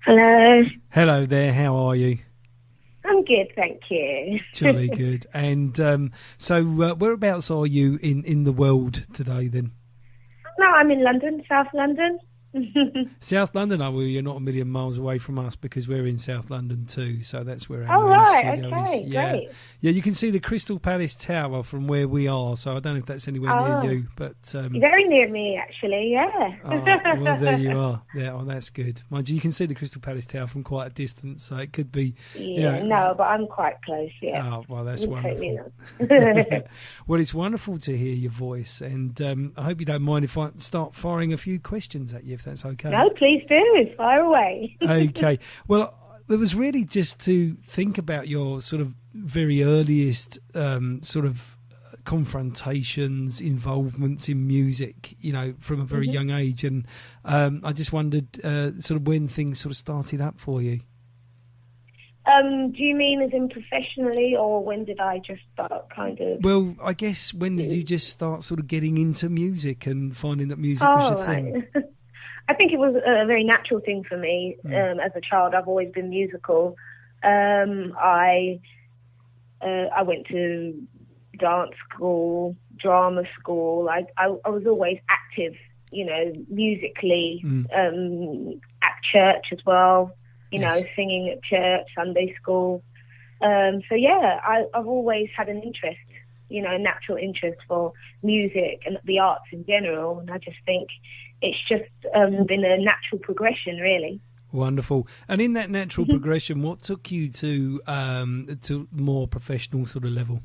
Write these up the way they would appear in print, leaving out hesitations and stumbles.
Hello. Hello there, how are you? I'm good, thank you. Jolly good. And so whereabouts are you in the world today then? No, I'm in London, South London. South London, well, you're not a million miles away from us because we're in South London too, so that's where our main studio is. Yeah. Great. Yeah, you can see the Crystal Palace Tower from where we are, so I don't know if that's anywhere near you, but very near me actually, yeah. Well, there you are. Yeah, well, that's good. Mind you can see the Crystal Palace Tower from quite a distance, so it could be. Yeah, no, but I'm quite close. Yeah. Oh, well, that's wonderful. Well, it's wonderful to hear your voice, and I hope you don't mind if I start firing a few questions at you, if that's okay. No, please do. Fire away. Okay. Well, it was really just to think about your sort of very earliest sort of confrontations, involvements in music, you know, from a very young age. And I just wondered sort of when things sort of started up for you. Do you mean as in professionally, or when did I just start kind of... Well, I guess when did you just start sort of getting into music and finding that music was your thing? I think it was a very natural thing for me. As a child, I've always been musical. I went to dance school, drama school. I was always active, you know, musically, at church as well, you know, singing at church, Sunday school. So, yeah, I've always had an interest, you know, a natural interest for music and the arts in general. And I just think it's just been a natural progression, really. Wonderful. And in that natural progression, what took you to more professional sort of level?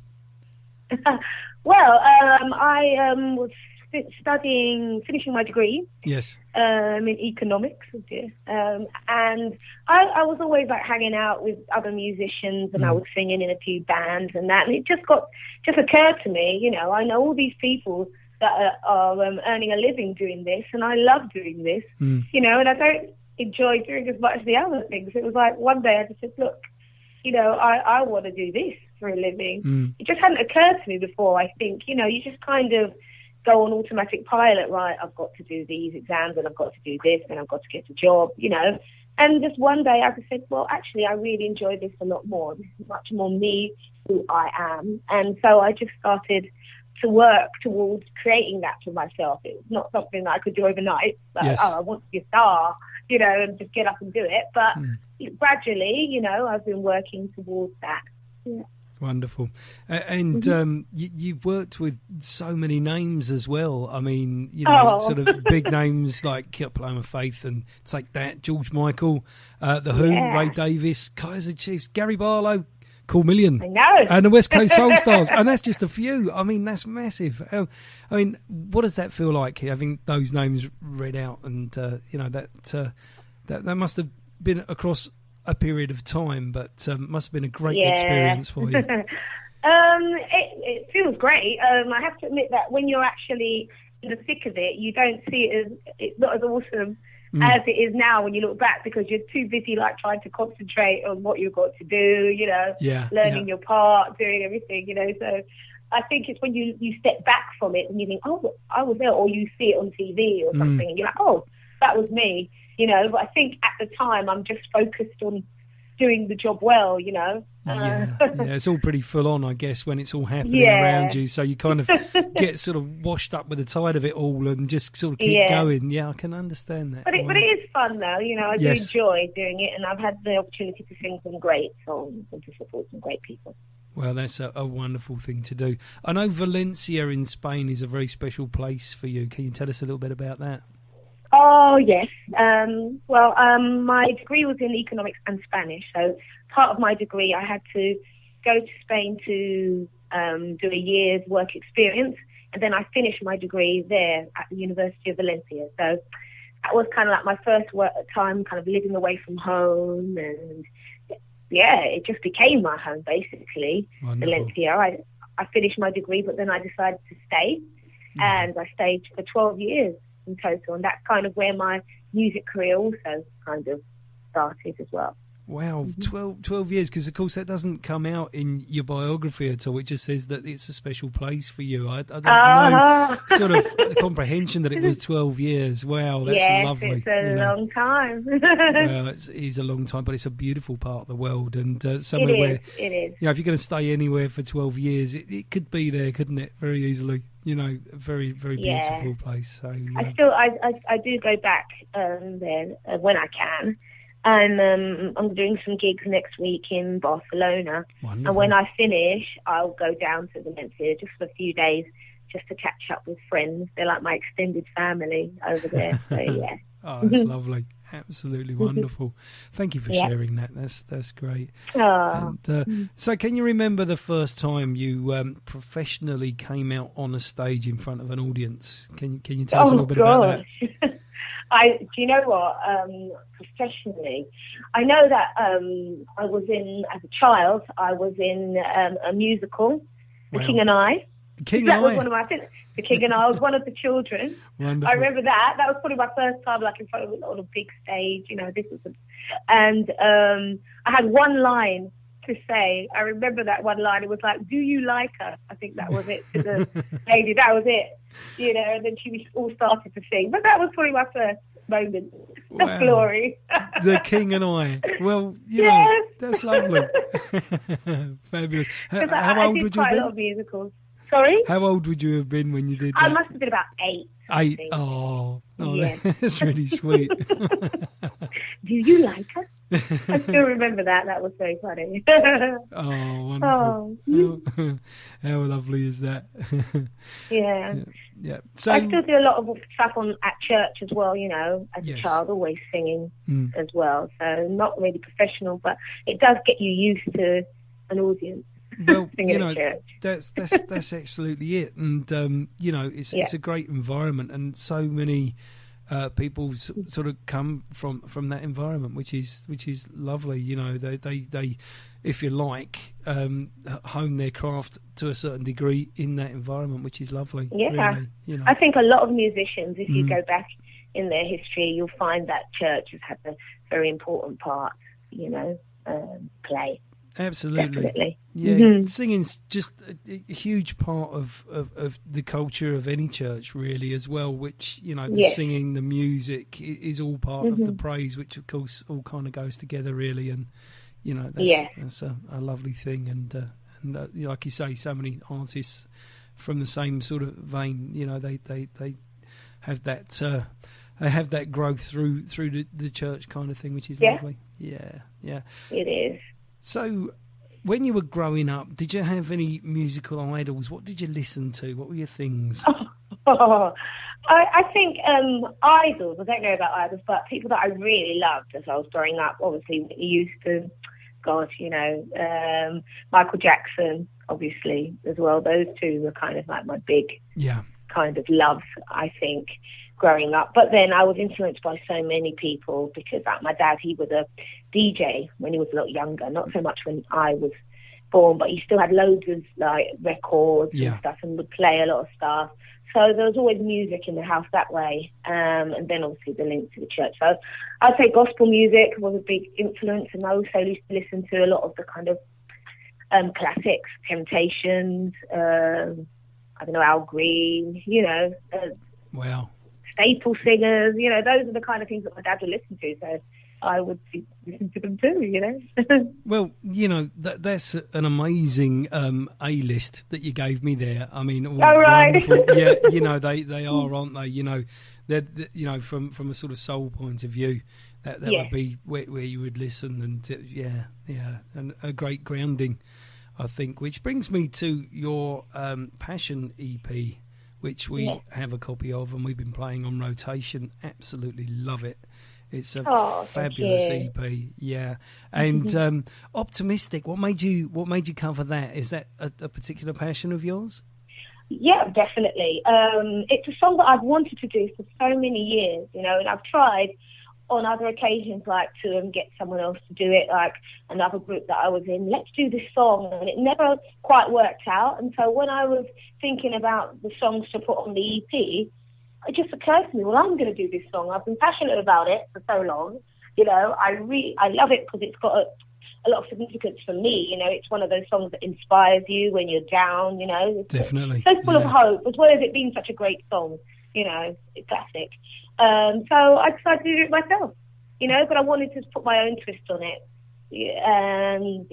Well, I was finishing my degree. Yes. In economics, and I was always like hanging out with other musicians, and I was singing in a few bands and that. And it just occurred to me, you know, I know all these people that are earning a living doing this, and I love doing this, you know, and I don't enjoy doing as much as the other things. It was like one day I just said, look, you know, I want to do this for a living. It just hadn't occurred to me before. I think, you know, you just kind of go on automatic pilot, right? I've got to do these exams, and I've got to do this, and I've got to get a job, you know. And just one day I just said, well, actually, I really enjoy this a lot more. This is much more me, who I am. And so I just started to work towards creating that for myself. It was not something that I could do overnight. Like, I want to be a star, you know, and just get up and do it. But gradually, you know, I've been working towards that. Yeah. Wonderful. And you've worked with so many names as well. I mean, you know, sort of big names like Paloma Faith and Take That, George Michael, The Who, Ray Davis, Kaiser Chiefs, Gary Barlow, Cool Million. I know. And the West Coast Soul Stars. And that's just a few. I mean, that's massive. I mean, what does that feel like, having those names read out? And, you know, that must have been across a period of time, but must have been a great experience for you. It feels great. I have to admit that when you're actually in the thick of it, you don't see it as, it's not as awesome as it is now when you look back, because you're too busy like trying to concentrate on what you've got to do, you know, learning your part, doing everything, you know. So I think it's when you step back from it and you think, oh, I was there, or you see it on TV or something, and you're like, oh, that was me. You know, but I think at the time I'm just focused on doing the job well, you know. It's all pretty full on, I guess, when it's all happening around you. So you kind of get sort of washed up with the tide of it all and just sort of keep going. Yeah, I can understand that. But it is fun, though. You know, I do enjoy doing it, and I've had the opportunity to sing some great songs and to support some great people. Well, that's a wonderful thing to do. I know Valencia in Spain is a very special place for you. Can you tell us a little bit about that? Oh, yes. My degree was in economics and Spanish. So part of my degree, I had to go to Spain to do a year's work experience. And then I finished my degree there at the University of Valencia. So that was kind of like my first work time, kind of living away from home. And yeah, it just became my home, basically. Wonderful. Valencia. I finished my degree, but then I decided to stay. And I stayed for 12 years. In total, and that's kind of where my music career also kind of started as well. Wow, 12 years, because of course that doesn't come out in your biography at all. It just says that it's a special place for you. I don't know sort of comprehension that it was 12 years. Wow, that's lovely. It's a long time. Well, it is a long time, but it's a beautiful part of the world, and somewhere where it is. You know, if you're going to stay anywhere for 12 years, it could be there, couldn't it? Very easily. You know, very, very beautiful place. So I do go back there when I can. I'm doing some gigs next week in Barcelona. Wonderful. And when I finish, I'll go down to Valencia just for a few days just to catch up with friends. They're like my extended family over there. So, yeah. Oh, that's lovely. Absolutely wonderful. Thank you for sharing that. That's great. And, so can you remember the first time you professionally came out on a stage in front of an audience? Can you tell us a little bit about that? Do you know what? Professionally, I know that I was as a child, I was in a musical, The King and I. The King that and was I. one of my The King and I was one of the children. Wonderful. I remember that. That was probably my first time, like in front of a big stage. You know, and I had one line to say. I remember that one line. It was like, "Do you like her?" I think that was it to the lady. That was it. You know, and then she all started to sing. But that was probably my first moment of glory. The King and I. Well, you know, that's lovely. Fabulous. How old would you have been? A lot of musicals. Sorry? How old would you have been when you did that? I must have been about 8. 8? Oh, that's really sweet. Do you like her? I still remember that. That was very funny. Oh, wonderful. Oh. How lovely is that? Yeah. So I still do a lot of stuff at church as well, you know, as a child, always singing as well. So not really professional, but it does get you used to an audience. Well, you know, that's absolutely it, and you know, it's a great environment, and so many people sort of come from that environment, which is lovely. You know, they if you like, hone their craft to a certain degree in that environment, which is lovely. Yeah, really, you know. I think a lot of musicians, if you go back in their history, you'll find that church has had a very important part. You know, play. Absolutely. Definitely. Yeah, singing's just a huge part of the culture of any church, really, as well, which, you know, the singing, the music is all part of the praise, which, of course, all kind of goes together, really, and, you know, that's a lovely thing, and like you say, so many artists from the same sort of vein, you know, they have that... they have that growth through the church kind of thing, which is lovely. Yeah. It is. So, when you were growing up, did you have any musical idols? What did you listen to? What were your things? I think idols, I don't know about idols, but people that I really loved as I was growing up, obviously, used to, you know, Michael Jackson, obviously, as well. Those two were kind of like my big kind of love, I think, growing up. But then I was influenced by so many people because my dad, he was a DJ when he was a lot younger, not so much when I was born, but he still had loads of like records and stuff and would play a lot of stuff. So there was always music in the house that way. And then obviously the link to the church. So I'd say gospel music was a big influence, and I also used to listen to a lot of the kind of classics, Temptations, I don't know, Al Green, you know. Wow. Staple singers, you know, those are the kind of things that my dad would listen to, so I would listen to them too, you know. Well, you know, that's an amazing A-list that you gave me there. I mean, wonderful. Yeah, you know, they are, aren't they? You know, they're you know, from a sort of soul point of view, that would be where you would listen, and and a great grounding, I think. Which brings me to your Passion EP, which we have a copy of, and we've been playing on rotation. Absolutely love it. It's a fabulous EP, And Optimistic. What made you cover that? Is that a particular passion of yours? Yeah, definitely. It's a song that I've wanted to do for so many years, you know, and I've tried on other occasions, like to get someone else to do it, like another group that I was in, let's do this song, and it never quite worked out. And so when I was thinking about the songs to put on the EP, it just occurred to me, well, I'm going to do this song. I've been passionate about it for so long, You know, I love it because it's got a lot of significance for me. You know, it's one of those songs that inspires you when you're down, you know. It's definitely. So full of hope, as well as it being such a great song, you know, it's classic. So I decided to do it myself, you know, but I wanted to put my own twist on it. And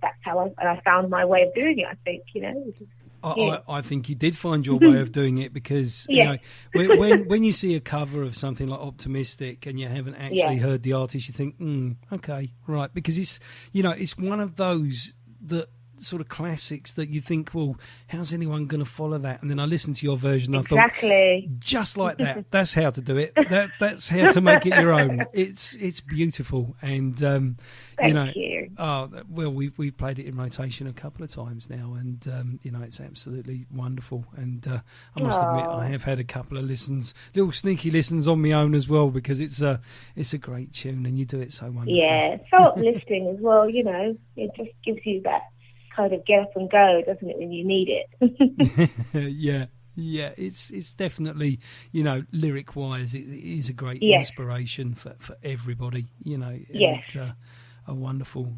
that's how I found my way of doing it, I think, you know. I think you did find your way of doing it because you know when you see a cover of something like Optimistic and you haven't actually heard the artist, you think, okay, right, because it's, you know, it's one of those that sort of classics that you think, well, how's anyone going to follow that? And then I listened to your version. Exactly. I thought, just like that. That's how to do it. That's how to make it your own. It's beautiful, and Thank you. Oh well, we played it in rotation a couple of times now, and you know, it's absolutely wonderful. And I must admit, I have had a couple of listens, little sneaky listens on my own as well, because it's a great tune, and you do it so wonderfully. Yeah, so uplifting as well. You know, it just gives you that kind of get up and go, doesn't it, when you need it? Yeah, it's definitely, you know, lyric wise, it is a great inspiration for everybody, you know. And, a wonderful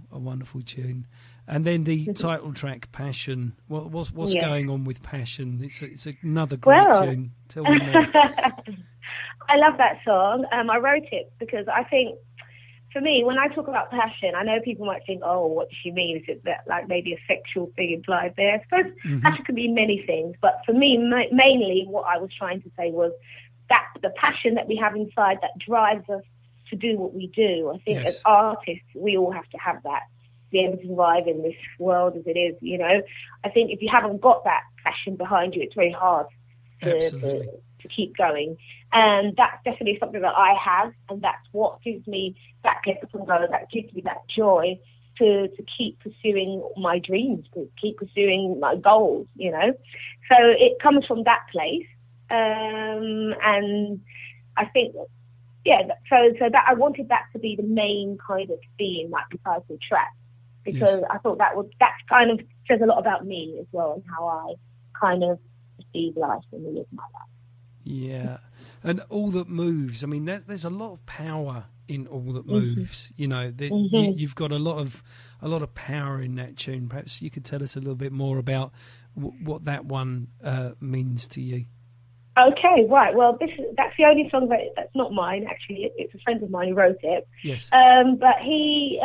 tune. And then the title track, Passion. What's going on with Passion? It's another great tune. Tell me more. I love that song. I wrote it because I think, for me, when I talk about passion, I know people might think, oh, what does she mean? Is it that, like, maybe a sexual thing implied there? I suppose passion can be many things, but for me, mainly what I was trying to say was that the passion that we have inside that drives us to do what we do. I think as artists, we all have to have that, be able to survive in this world as it is, you know. I think if you haven't got that passion behind you, it's very hard to keep going. And that's definitely something that I have, and that's what gives me that get up and go, that gives me that joy to keep pursuing my dreams, to keep pursuing my goals, you know. So it comes from that place. And I think, so that I wanted that to be the main kind of theme, like the title track, because I thought that kind of says a lot about me as well, and how I kind of perceive life and live my life. Yeah, and All That Moves. I mean, there's a lot of power in All That Moves. You know, you've got a lot of power in that tune. Perhaps you could tell us a little bit more about what that one means to you. Okay, right. Well, that's the only song that's not mine. Actually, it's a friend of mine who wrote it. Yes. But he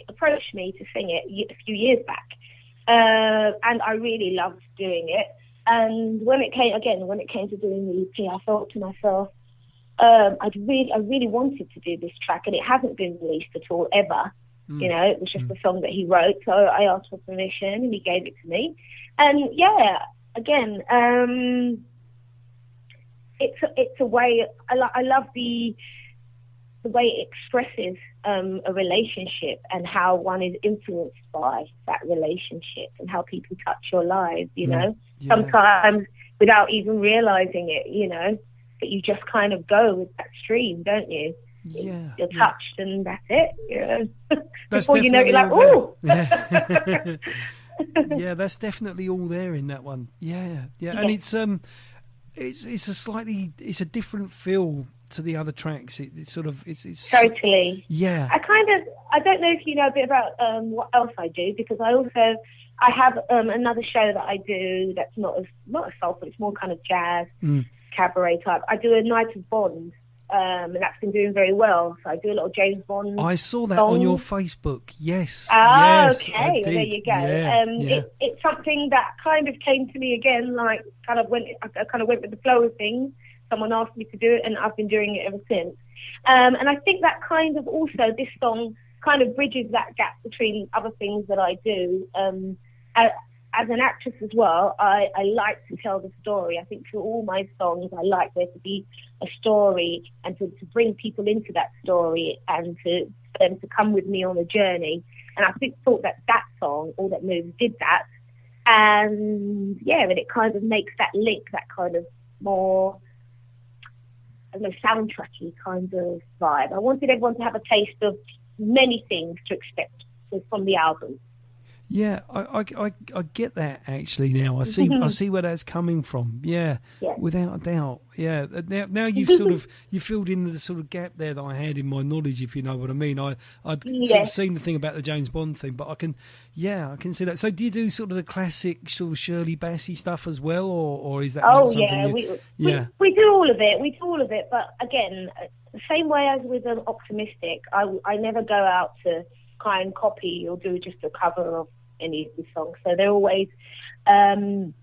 approached me to sing it a few years back, and I really loved doing it. And when it came to doing the EP, I thought to myself, I really wanted to do this track, and it hasn't been released at all ever. You know, it was just a song that he wrote. So I asked for permission, and he gave it to me. And it's a way. I love the way it expresses a relationship and how one is influenced by that relationship and how people touch your lives, you know, sometimes without even realizing it, you know, but you just kind of go with that stream, don't you? Yeah. You're touched and that's it, you know. Before you know it, you're like, ooh. Yeah, that's definitely all there in that one. Yeah. And it's a different feel to the other tracks. It's totally. Yeah. I don't know if you know a bit about what else I do, because I have another show that I do that's not as soulful. It's more kind of jazz cabaret type. I do a Night of Bond, and that's been doing very well. So I do a lot of James Bond. I saw that on your Facebook. Yes. Oh, yes, okay. Well, there you go. It's something that kind of came to me again. Like I kind of went with the flow of things. Someone asked me to do it, and I've been doing it ever since. And I think that kind of also, this song kind of bridges that gap between other things that I do. As an actress as well, I like to tell the story. I think through all my songs, I like there to be a story and to bring people into that story and for them to come with me on a journey. And I thought that song, All That Moves, did that. And and it kind of makes that link, that kind of more, I don't know, soundtracky kind of vibe. I wanted everyone to have a taste of many things to expect from the album. Yeah, I get that actually now. I see where that's coming from. Yeah, without a doubt. Yeah, now you've you filled in the sort of gap there that I had in my knowledge, if you know what I mean. I'd sort of seen the thing about the James Bond thing, but I can see that. So do you do sort of the classic sort of Shirley Bassey stuff as well, or is that not something we do all of it. We do all of it, but again, the same way as with an Optimistic, I never go out to try and copy or do just a cover of any of the songs. So they're always versions,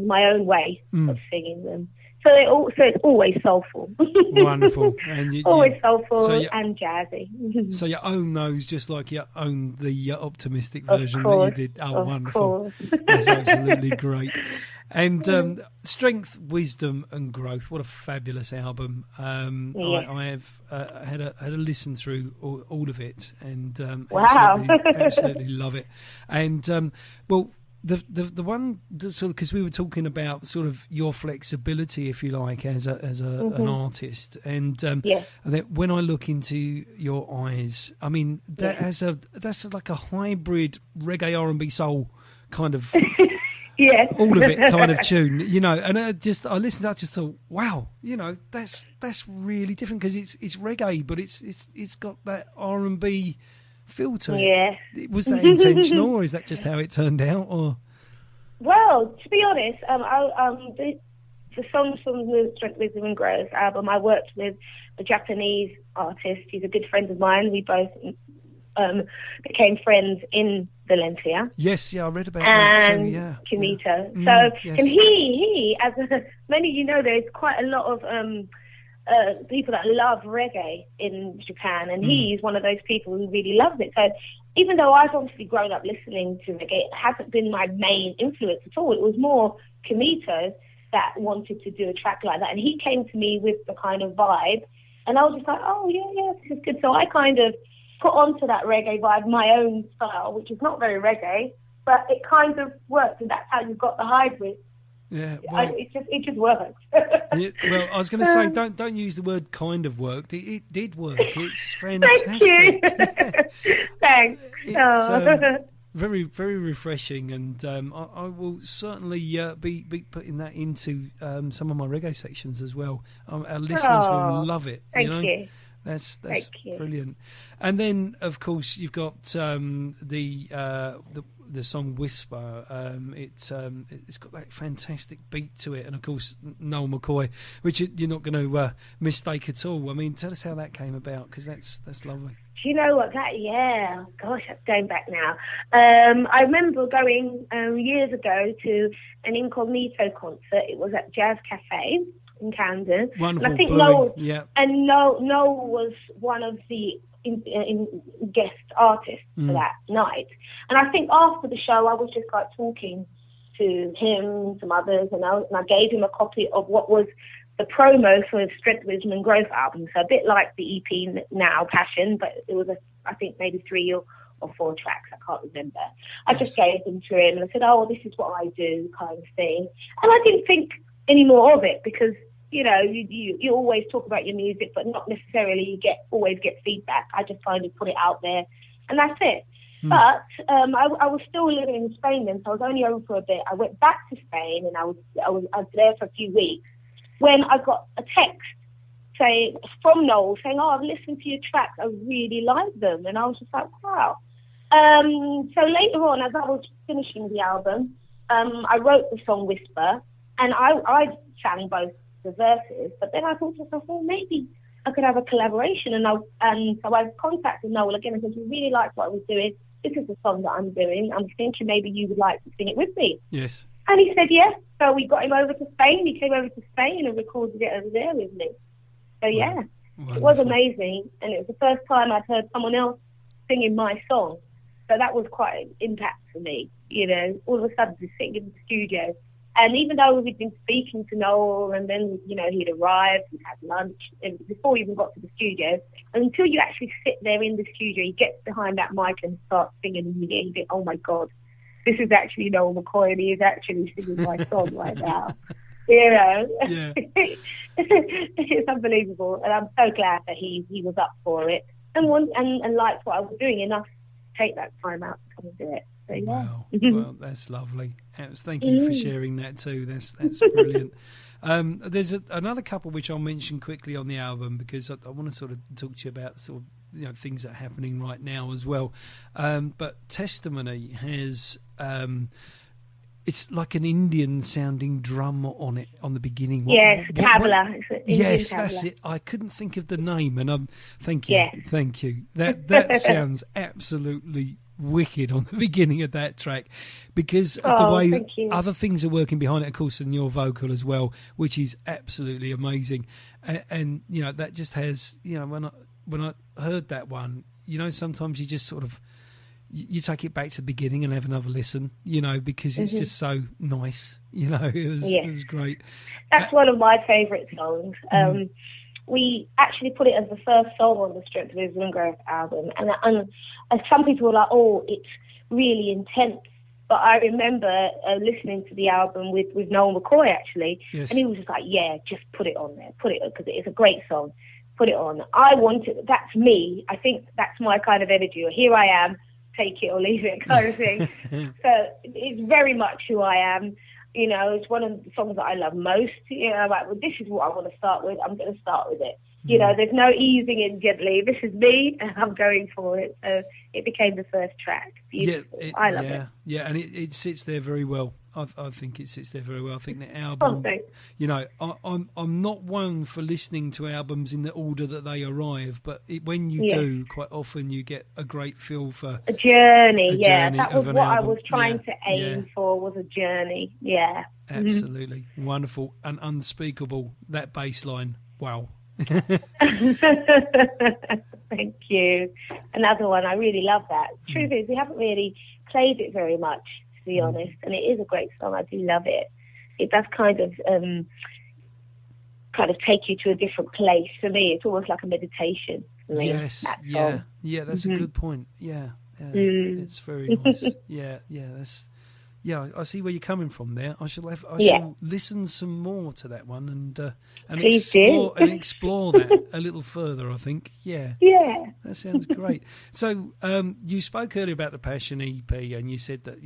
my own way of singing them. So it's always soulful. Wonderful. And always soulful and jazzy. So you own those just like you own the Optimistic version that you did. Oh, wonderful. That's absolutely great. And Strength, Wisdom and Growth, what a fabulous album. I have had a listen through all of it, and absolutely love it. And well, the one that sort of, because we were talking about sort of your flexibility, if you like, as an artist, and that when I look into your eyes, I mean that's like a hybrid reggae, R&B, soul kind of. Yes. All of it kind of tune, you know, and I listened to that, I just thought, wow, you know, that's really different, because it's reggae, but it's got that R&B feel to it. Yeah. Was that intentional, or is that just how it turned out? Or well, to be honest, the songs from the Strength, Wisdom and Growth album, I worked with a Japanese artist. He's a good friend of mine. We both became friends in Valencia. Yes, I read about that too. Yeah, Kimito. Yeah. So, and he, as many of you know, there's quite a lot of people that love reggae in Japan, and he's one of those people who really loves it. So, even though I've obviously grown up listening to reggae, it hasn't been my main influence at all. It was more Kimito that wanted to do a track like that, and he came to me with the kind of vibe, and I was just like, oh yeah, this is good. So I kind of put onto that reggae vibe my own style, which is not very reggae, but it kind of worked, and that's how you got the hybrid. Yeah, well, it just worked. Yeah, well, I was going to say, don't use the word "kind of worked." It did work. It's fantastic. Thank you. Thanks. It's very, very refreshing, and I will certainly be putting that into some of my reggae sections as well. Our listeners will love it. Thank you. That's brilliant. And then, of course, you've got the song Whisper. It's got that fantastic beat to it, and of course Noel McCoy, which you're not going to mistake at all. I mean, tell us how that came about, because that's lovely. Do you know what gosh, that's going back now. I remember going years ago to an Incognito concert. It was at Jazz Cafe in Camden. Wonderful. And I think Noel was one of the guest artists for that night. And I think after the show, I was just like talking to him, some others, and I gave him a copy of what was the promo for the Strength, Wisdom and Growth album. So a bit like the EP now, Passion, but it was I think maybe 3 or 4 tracks. I can't remember. I just gave them to him and I said, oh, this is what I do, kind of thing. And I didn't think any more of it, because you know, you always talk about your music, but not necessarily you always get feedback. I just kind of put it out there, and that's it. But I was still living in Spain then, so I was only over for a bit. I went back to Spain, and I was there for a few weeks when I got a text from Noel saying, "Oh, I've listened to your tracks. I really like them," and I was just like, "Wow." So later on, as I was finishing the album, I wrote the song Whisper, and I sang both the verses, but then I thought to myself, well, maybe I could have a collaboration, and so I contacted Noel again and said, we really liked what I was doing. This is the song that I'm doing. I'm thinking maybe you would like to sing it with me. Yes. And he said yes. So we got him over to Spain. He came over to Spain and recorded it over there with me. So yeah, It was amazing, and it was the first time I'd heard someone else singing my song. So that was quite an impact for me. You know, all of a sudden to sing in the studio. And even though we'd been speaking to Noel, and then, you know, he'd arrived, we'd had lunch, and before we even got to the studio, and until you actually sit there in the studio, you get behind that mic and start singing, and you think, oh my God, this is actually Noel McCoy, and he is actually singing my song right now. You know, it's unbelievable, and I'm so glad that he was up for it and liked what I was doing enough take that time out to come and do it. So, yeah. Wow, well, that's lovely. Thank you for sharing that too. That's brilliant. There's another couple which I'll mention quickly on the album, because I want to sort of talk to you about sort of things that are happening right now as well. But Testimony has it's like an Indian sounding drum on it on the beginning. Yes, tabla. Yes, tabla. That's it. I couldn't think of the name, and thank you, yes. Thank you. That sounds absolutely wicked on the beginning of that track, because of the way other things are working behind it, of course, and your vocal as well, which is absolutely amazing. And that just has, when I heard that one, sometimes you just sort of you take it back to the beginning and have another listen, because it's just so nice. It was great. That's one of my favourite songs. We actually put it as the first song on the Strength of His Growth album, and some people were like, "Oh, it's really intense." But I remember listening to the album with Noel McCoy actually, and he was just like, "Yeah, just put it on there, put it on, because it's a great song. Put it on." I want it. That's me. I think that's my kind of energy. Or here I am, take it or leave it kind of thing. So it's very much who I am. It's one of the songs that I love most. Like, well, this is what I want to start with. I'm going to start with it. There's no easing in gently. This is me, and I'm going for it. So it became the first track. Beautiful. Yeah, I love it. Yeah, and it sits there very well. I think it sits there very well. I think the album, I'm not one for listening to albums in the order that they arrive, but when you do, quite often you get a great feel for a journey. That was what album. I was trying to aim for, was a journey. Yeah, absolutely wonderful and unspeakable. That bass line, wow. Thank you. Another one, I really love that. Truth is, we haven't really played it very much, to be honest, and it is a great song. I do love it. It does kind of take you to a different place. For me, it's almost like a meditation for me. Yes, yeah, that's a good point. Yeah, it's very nice. I see where you're coming from there. I shall listen some more to that one and explore that a little further, I think. Yeah, that sounds great. So you spoke earlier about the Passion EP, and you said that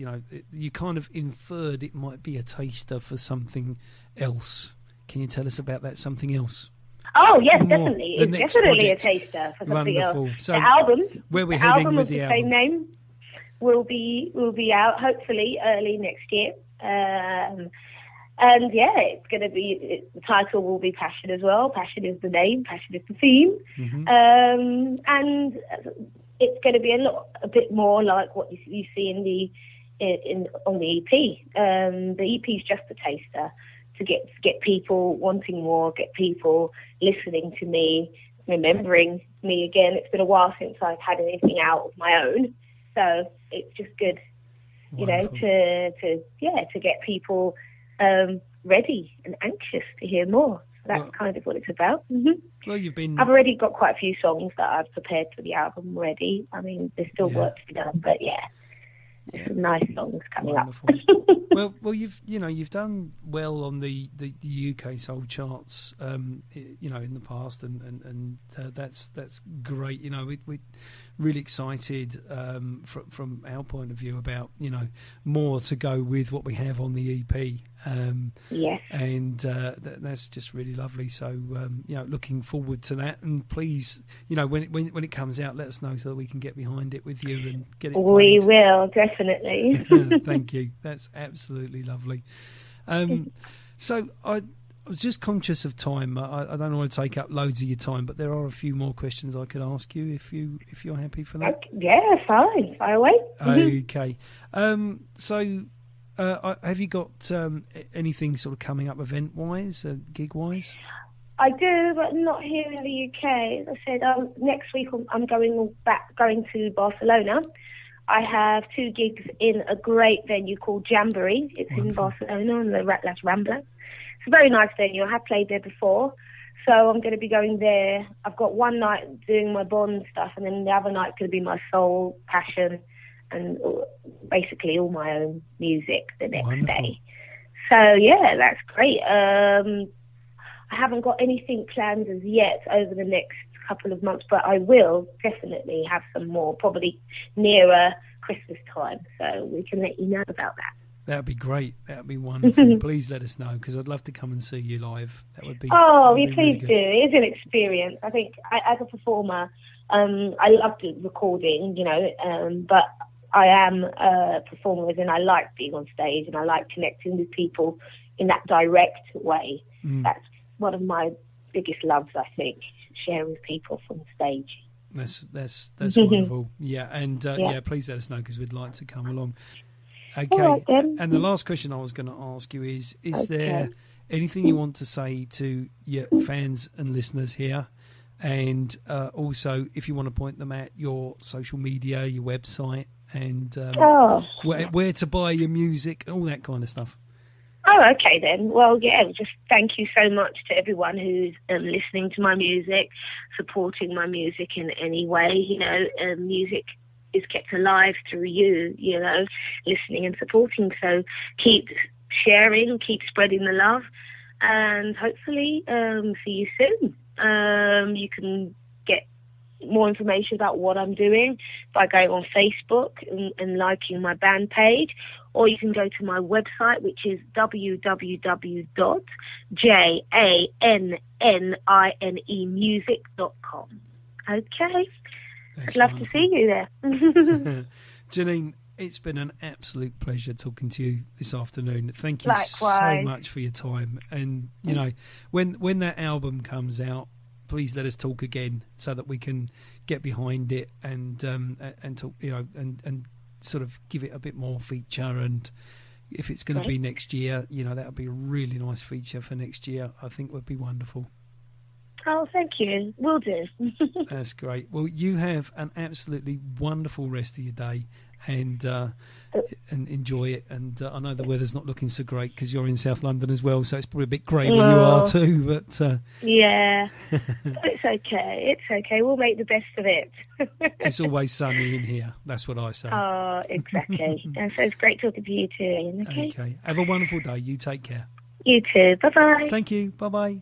you kind of inferred it might be a taster for something else. Can you tell us about that something else? Oh yes, definitely. It's definitely a taster for something else. So the album, where we're heading with the album, same name, will be out hopefully early next year. And it's going to be, the title will be Passion as well. Passion is the name, Passion is the theme. And it's going to be a bit more like what you see on the EP. The EP is just a taster to get people wanting more, get people listening to me, remembering me again. It's been a while since I've had anything out of my own. So it's just good, to get people ready and anxious to hear more. So that's kind of what it's about. Well, I've already got quite a few songs that I've prepared for the album already. I mean, there's still work to be done, but there's some nice songs coming Wonderful. up. well, you've done well on the UK soul charts, in the past, and that's great. We're really excited from our point of view about more to go with what we have on the EP. Yes, and that's just really lovely. So looking forward to that, and please, when it comes out, let us know so that we can get behind it with you and get it. We will definitely. Thank you. That's absolutely lovely. So I was just conscious of time. I don't want to take up loads of your time, but there are a few more questions I could ask you if you're happy for that. Yeah, fine. Fire away. Okay. So. Have you got anything sort of coming up event-wise, gig-wise? I do, but not here in the UK. As I said, next week I'm going to Barcelona. I have 2 gigs in a great venue called Jamboree. It's in Barcelona on the Las Ramblas. It's a very nice venue. I have played there before, so I'm going to be going there. I've got one night doing my Bond stuff, and then the other night's going to be my soul, passion, and basically all my own music the next day. So that's great. I haven't got anything planned as yet over the next couple of months, but I will definitely have some more, probably nearer Christmas time, so we can let you know about that. That'd be great. That'd be wonderful. Please let us know, because I'd love to come and see you live. That would be. Please really do. It is an experience. I think as a performer, I love the recording, but I am a performer, and I like being on stage, and I like connecting with people in that direct way. That's one of my biggest loves, I think, sharing with people from stage. That's wonderful. Yeah, and please let us know, because we'd like to come along. Okay, right, then. And the last question I was going to ask you is there anything you want to say to your fans and listeners here? And also, if you want to point them at your social media, your website, and where to buy your music, and all that kind of stuff. Oh, okay then. Well, just thank you so much to everyone who's listening to my music, supporting my music in any way. Music is kept alive through you, listening and supporting. So keep sharing, keep spreading the love, and hopefully see you soon. You can get more information about what I'm doing by going on Facebook and liking my band page, or you can go to my website, which is www.janninemusic.com. Okay? That's I'd love wonderful. to see you there. Janine, it's been an absolute pleasure talking to you this afternoon. Thank you Likewise. so much for your time. And, when that album comes out, please let us talk again so that we can get behind it and talk, and sort of give it a bit more feature. And if it's going to be next year, that would be a really nice feature for next year. I think would be wonderful. Oh, thank you. Will do. That's great. Well, you have an absolutely wonderful rest of your day, and enjoy it. And I know the weather's not looking so great because you're in South London as well, so it's probably a bit grey where you are too. But yeah, it's okay. It's okay. We'll make the best of it. It's always sunny in here. That's what I say. Oh, exactly. And so it's great talking to you too, Ian. Okay. Have a wonderful day. You take care. You too. Bye-bye. Thank you. Bye-bye.